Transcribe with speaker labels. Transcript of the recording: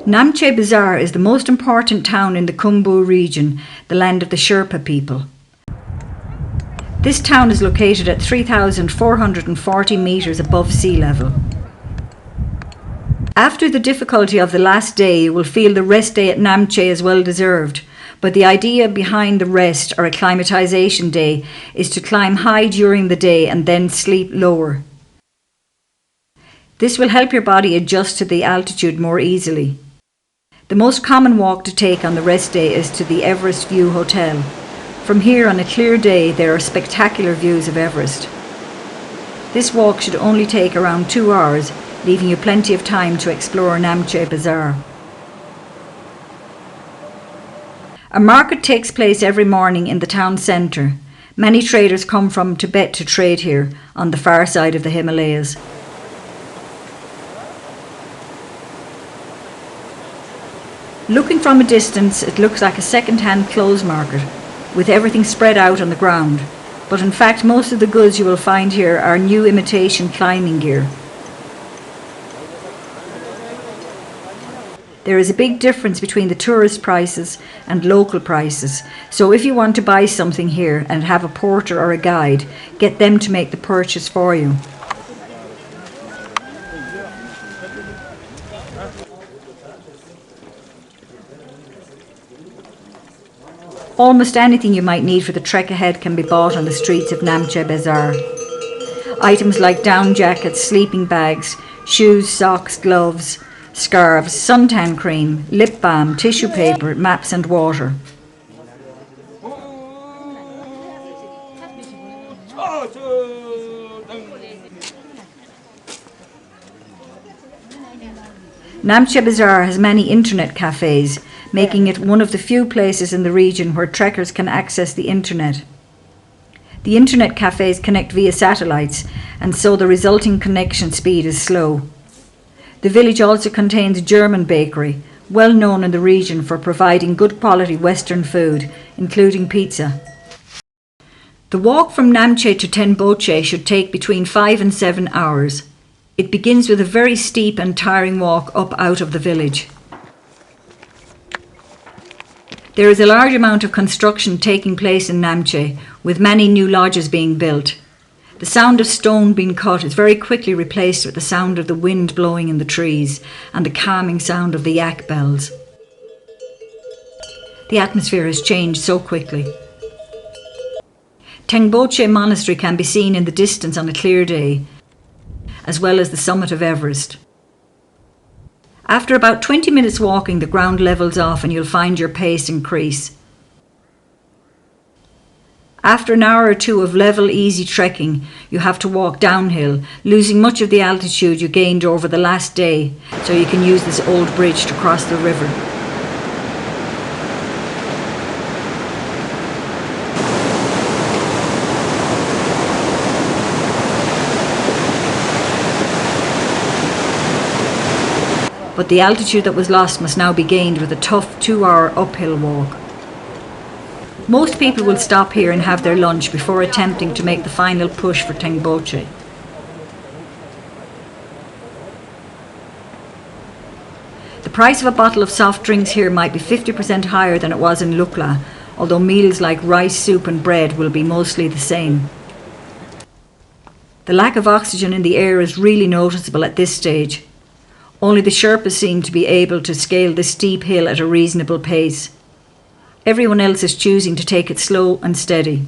Speaker 1: Namche Bazaar is the most important town in the Khumbu region, the land of the Sherpa people. This town is located at 3,440 metres above sea level. After the difficulty of the last day, you will feel the rest day at Namche is well deserved, but the idea behind the rest or acclimatisation day is to climb high during the day and then sleep lower. This will help your body adjust to the altitude more easily. The most common walk to take on the rest day is to the Everest View Hotel. From here on a clear day there are spectacular views of Everest. This walk should only take around 2 hours, leaving you plenty of time to explore Namche Bazaar. A market takes place every morning in the town centre. Many traders come from Tibet to trade here, on the far side of the Himalayas. Looking from a distance, it looks like a second-hand clothes market, with everything spread out on the ground. But in fact, most of the goods you will find here are new imitation climbing gear. There is a big difference between the tourist prices and local prices, so if you want to buy something here and have a porter or a guide, get them to make the purchase for you. Almost anything you might need for the trek ahead can be bought on the streets of Namche Bazaar. Items like down jackets, sleeping bags, shoes, socks, gloves, scarves, suntan cream, lip balm, tissue paper, maps and water. Namche Bazaar has many internet cafes, making it one of the few places in the region where trekkers can access the internet. The internet cafes connect via satellites, and so the resulting connection speed is slow. The village also contains a German bakery, well known in the region for providing good quality Western food, including pizza. The walk from Namche to Tengboche should take between 5 and 7 hours. It begins with a very steep and tiring walk up out of the village. There is a large amount of construction taking place in Namche, with many new lodges being built. The sound of stone being cut is very quickly replaced with the sound of the wind blowing in the trees and the calming sound of the yak bells. The atmosphere has changed so quickly. Tengboche Monastery can be seen in the distance on a clear day, as well as the summit of Everest. After about 20 minutes walking, the ground levels off and you'll find your pace increase. After an hour or two of level, easy trekking, you have to walk downhill, losing much of the altitude you gained over the last day, so you can use this old bridge to cross the river. But the altitude that was lost must now be gained with a tough 2-hour uphill walk. Most people will stop here and have their lunch before attempting to make the final push for Tengboche. The price of a bottle of soft drinks here might be 50% higher than it was in Lukla, although meals like rice, soup and bread will be mostly the same. The lack of oxygen in the air is really noticeable at this stage. Only the Sherpas seem to be able to scale this steep hill at a reasonable pace. Everyone else is choosing to take it slow and steady.